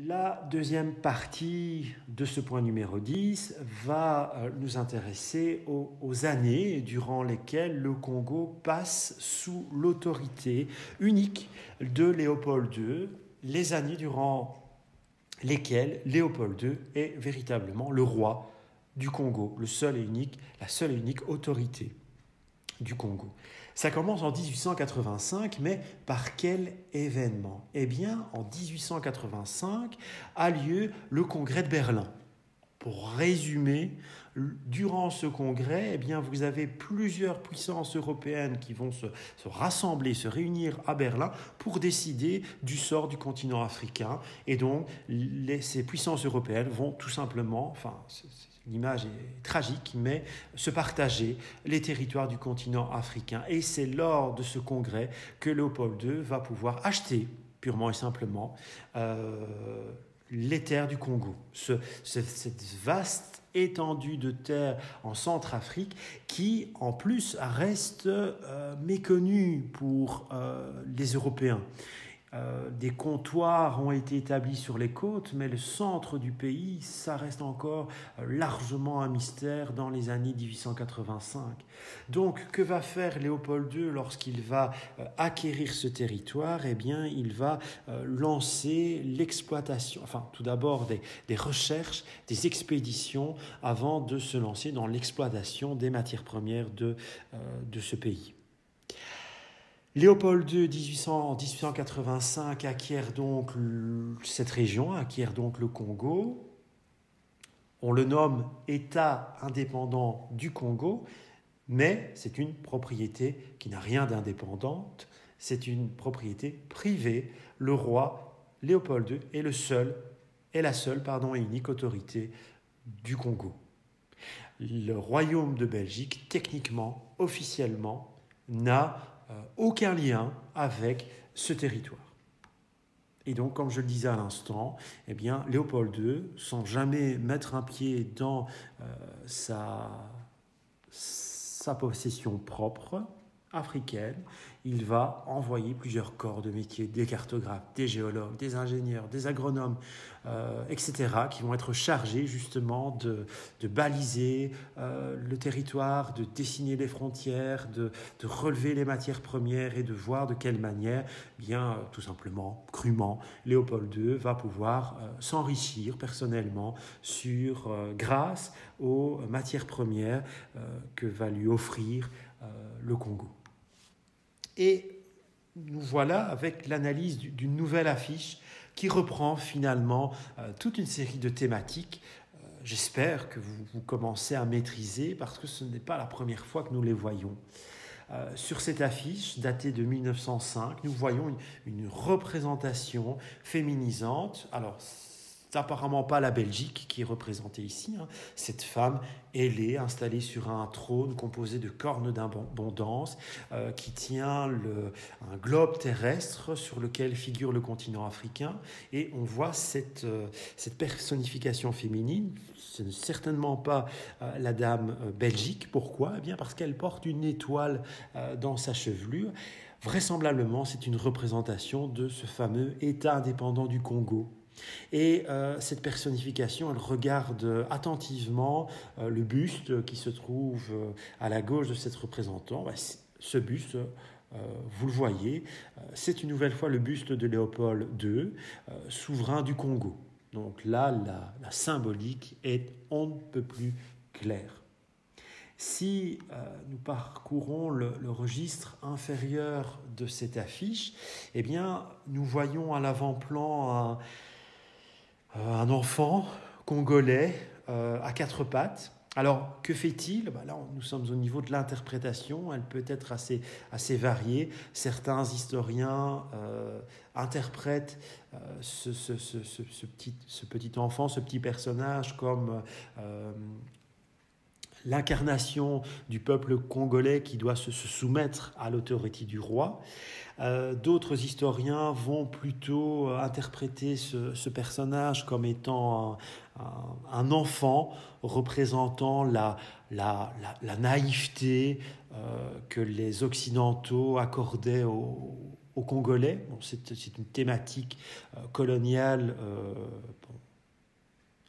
La deuxième partie de ce point numéro 10 va nous intéresser aux années durant lesquelles le Congo passe sous l'autorité unique de Léopold II, les années durant lesquelles Léopold II est véritablement le roi du Congo, la seule et unique autorité du Congo. Ça commence en 1885, mais par quel événement? Eh bien, en 1885 a lieu le congrès de Berlin. Pour résumer, durant ce congrès, eh bien, vous avez plusieurs puissances européennes qui vont se rassembler, se réunir à Berlin pour décider du sort du continent africain. Et donc, ces puissances européennes vont tout simplement, l'image est tragique, mais se partager les territoires du continent africain. Et c'est lors de ce congrès que Léopold II va pouvoir acheter, purement et simplement, les terres du Congo. Cette vaste étendue de terres en Centrafrique qui, en plus, reste méconnue pour les Européens. Des comptoirs ont été établis sur les côtes, mais le centre du pays, ça reste encore largement un mystère dans les années 1885. Donc, que va faire Léopold II lorsqu'il va acquérir ce territoire? Eh bien, il va lancer l'exploitation, tout d'abord des recherches, des expéditions, avant de se lancer dans l'exploitation des matières premières de ce pays. Léopold II, en 1885, acquiert donc cette région, acquiert donc le Congo. On le nomme État indépendant du Congo, mais c'est une propriété qui n'a rien d'indépendante, c'est une propriété privée. Le roi Léopold II est la seule et unique autorité du Congo. Le royaume de Belgique, techniquement, officiellement, n'a aucun lien avec ce territoire. Et donc, comme je le disais à l'instant, eh bien, Léopold II, sans jamais mettre un pied dans sa possession propre, africaine, il va envoyer plusieurs corps de métier, des cartographes, des géologues, des ingénieurs, des agronomes, etc., qui vont être chargés justement de baliser le territoire, de dessiner les frontières, de relever les matières premières et de voir de quelle manière, tout simplement, crûment, Léopold II va pouvoir s'enrichir personnellement grâce aux matières premières que va lui offrir le Congo. Et nous voilà avec l'analyse d'une nouvelle affiche qui reprend finalement toute une série de thématiques. J'espère que vous commencez à maîtriser parce que ce n'est pas la première fois que nous les voyons. Sur cette affiche datée de 1905, nous voyons une représentation féminisante. Alors, c'est apparemment pas la Belgique qui est représentée ici. Cette femme ailée, installée sur un trône composé de cornes d'abondance, qui tient un globe terrestre sur lequel figure le continent africain. Et on voit cette personnification féminine. Ce n'est certainement pas la dame Belgique. Pourquoi? Eh bien parce qu'elle porte une étoile dans sa chevelure. Vraisemblablement, c'est une représentation de ce fameux État indépendant du Congo. Et cette personnification, elle regarde attentivement le buste qui se trouve à la gauche de cette représentante. Ce buste, vous le voyez, c'est une nouvelle fois le buste de Léopold II, souverain du Congo. Donc là, la symbolique est on ne peut plus claire. Si nous parcourons le registre inférieur de cette affiche, eh bien, nous voyons à l'avant-plan un enfant congolais à quatre pattes. Alors, que fait-il? Là, nous sommes au niveau de l'interprétation. Elle peut être assez variée. Certains historiens interprètent ce petit enfant, ce petit personnage comme l'incarnation du peuple congolais qui doit se soumettre à l'autorité du roi. D'autres historiens vont plutôt interpréter ce personnage comme étant un enfant représentant la naïveté que les Occidentaux accordaient aux Congolais. Bon, c'est une thématique coloniale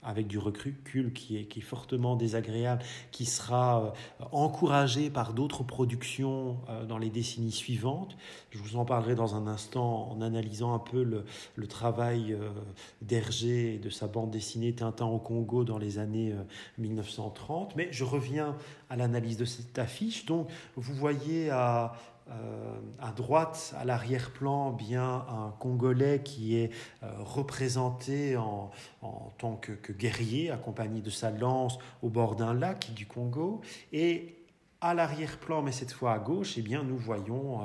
avec du recul qui est fortement désagréable, qui sera encouragé par d'autres productions dans les décennies suivantes. Je vous en parlerai dans un instant en analysant un peu le travail d'Hergé et de sa bande dessinée Tintin au Congo dans les années 1930. Mais je reviens à l'analyse de cette affiche. Donc, vous voyez à droite, à l'arrière-plan, bien un Congolais qui est représenté en tant que guerrier, accompagné de sa lance au bord d'un lac du Congo. Et à l'arrière-plan, mais cette fois à gauche, eh bien, nous voyons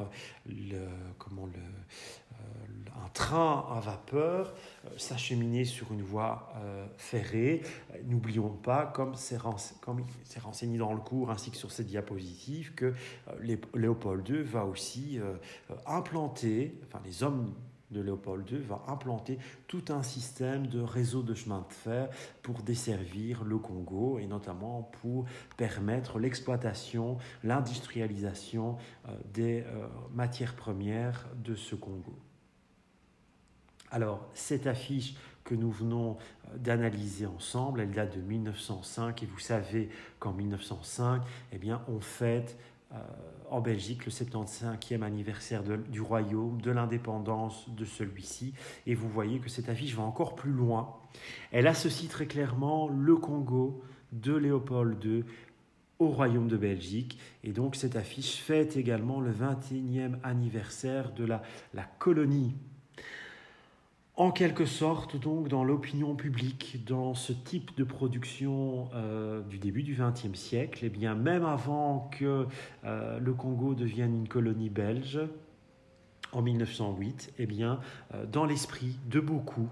un train à vapeur s'acheminer sur une voie ferrée. N'oublions pas, comme c'est renseigné dans le cours ainsi que sur cette diapositive, que Léopold II va aussi implanter, enfin les hommes de Léopold II va implanter tout un système de réseau de chemin de fer pour desservir le Congo et notamment pour permettre l'exploitation, l'industrialisation des matières premières de ce Congo. Alors, cette affiche que nous venons d'analyser ensemble, elle date de 1905 et vous savez qu'en 1905, eh bien, on fête en Belgique le 75e anniversaire du royaume, de l'indépendance de celui-ci. Et vous voyez que cette affiche va encore plus loin. Elle associe très clairement le Congo de Léopold II au royaume de Belgique. Et donc cette affiche fête également le 21e anniversaire de la colonie. En quelque sorte, donc, dans l'opinion publique, dans ce type de production du début du XXe siècle, eh bien, même avant que le Congo devienne une colonie belge, en 1908, eh bien, dans l'esprit de beaucoup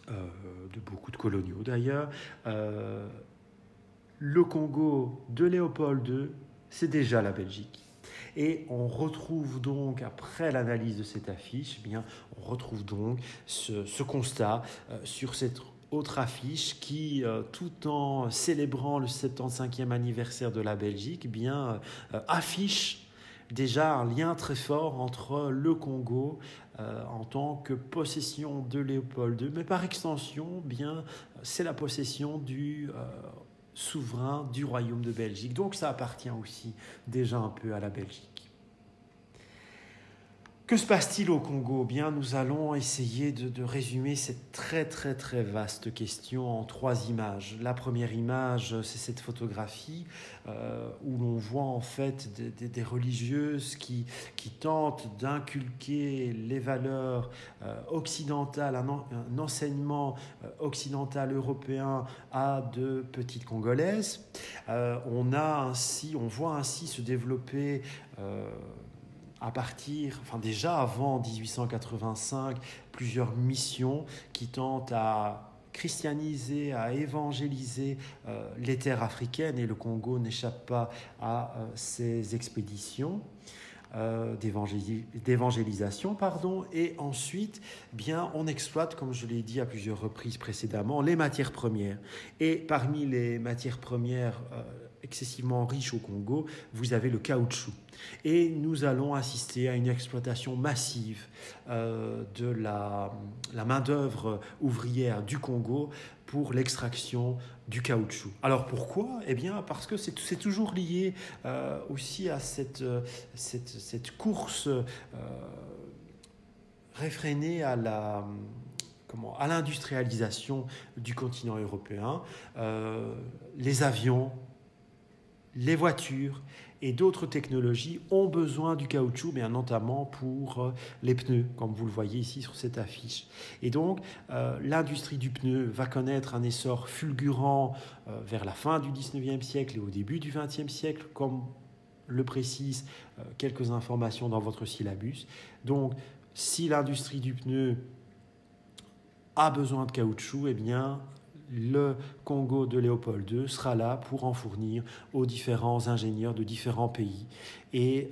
de coloniaux d'ailleurs, le Congo de Léopold II, c'est déjà la Belgique. Et on retrouve donc, après l'analyse de cette affiche, eh bien, on retrouve donc ce constat sur cette autre affiche qui, tout en célébrant le 75e anniversaire de la Belgique, eh bien, affiche déjà un lien très fort entre le Congo en tant que possession de Léopold II, mais par extension, bien, c'est la possession du souverain du royaume de Belgique. Donc ça appartient aussi déjà un peu à la Belgique. Que se passe-t-il au Congo ? Bien, nous allons essayer de résumer cette très très très vaste question en 3 images. La première image, c'est cette photographie où l'on voit en fait des religieuses qui tentent d'inculquer les valeurs occidentales, un enseignement occidental européen à de petites Congolaises. On voit ainsi se développer déjà avant 1885, plusieurs missions qui tentent à christianiser, à évangéliser les terres africaines, et le Congo n'échappe pas à ces expéditions d'évangélisation. Et ensuite, bien, on exploite, comme je l'ai dit à plusieurs reprises précédemment, les matières premières. Et parmi les matières premières excessivement riches au Congo, vous avez le caoutchouc. Et nous allons assister à une exploitation massive de la main-d'œuvre ouvrière du Congo pour l'extraction du caoutchouc. Alors pourquoi ? Eh bien parce que c'est toujours lié aussi à cette course réfrénée à l'industrialisation du continent européen. Les avions, les voitures et d'autres technologies ont besoin du caoutchouc, mais notamment pour les pneus, comme vous le voyez ici sur cette affiche. Et donc, l'industrie du pneu va connaître un essor fulgurant vers la fin du 19e siècle et au début du 20e siècle, comme le précisent quelques informations dans votre syllabus. Donc, si l'industrie du pneu a besoin de caoutchouc, eh bien, le Congo de Léopold II sera là pour en fournir aux différents ingénieurs de différents pays et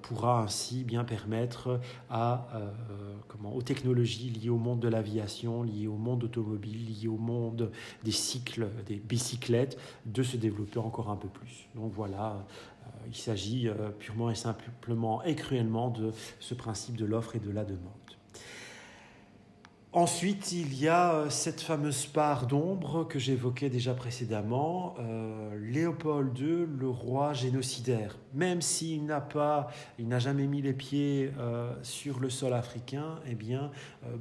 pourra ainsi bien permettre aux technologies liées au monde de l'aviation, liées au monde automobile, liées au monde des cycles, des bicyclettes, de se développer encore un peu plus. Donc voilà Il s'agit purement et simplement et cruellement de ce principe de l'offre et de la demande. Ensuite, il y a cette fameuse part d'ombre que j'évoquais déjà précédemment, Léopold II, le roi génocidaire. Même s'il n'a jamais mis les pieds sur le sol africain, eh bien,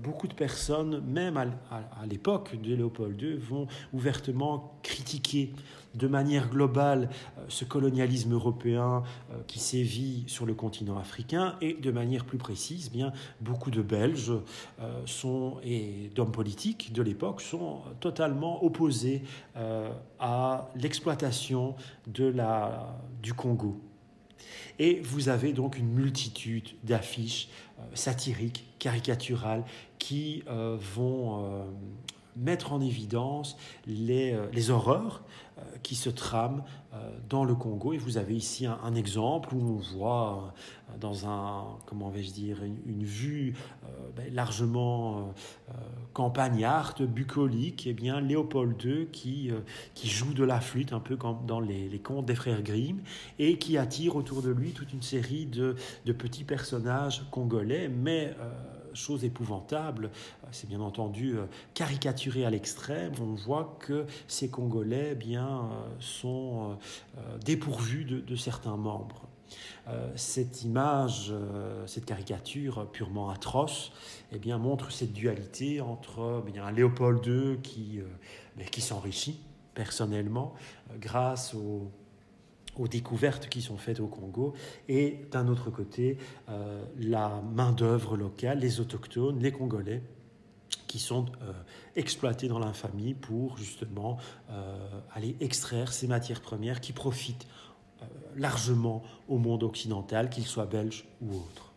beaucoup de personnes, même à l'époque de Léopold II, vont ouvertement critiquer de manière globale ce colonialisme européen qui sévit sur le continent africain, et de manière plus précise, bien, beaucoup de Belges et d'hommes politiques de l'époque sont totalement opposés à l'exploitation du Congo. Et vous avez donc une multitude d'affiches satiriques, caricaturales, qui vont mettre en évidence les horreurs qui se trament dans le Congo. Et vous avez ici un exemple où on voit dans une vue largement campagnarde, bucolique, eh bien, Léopold II qui joue de la flûte, un peu comme dans les contes des frères Grimm, et qui attire autour de lui toute une série de petits personnages congolais, mais chose épouvantable, c'est bien entendu caricaturé à l'extrême. On voit que ces Congolais sont dépourvus de certains membres. Cette image, cette caricature purement atroce, montre cette dualité entre un Léopold II qui s'enrichit personnellement grâce aux découvertes qui sont faites au Congo, et d'un autre côté, la main-d'œuvre locale, les autochtones, les Congolais, qui sont exploités dans l'infamie pour justement aller extraire ces matières premières qui profitent largement au monde occidental, qu'il soit belge ou autre.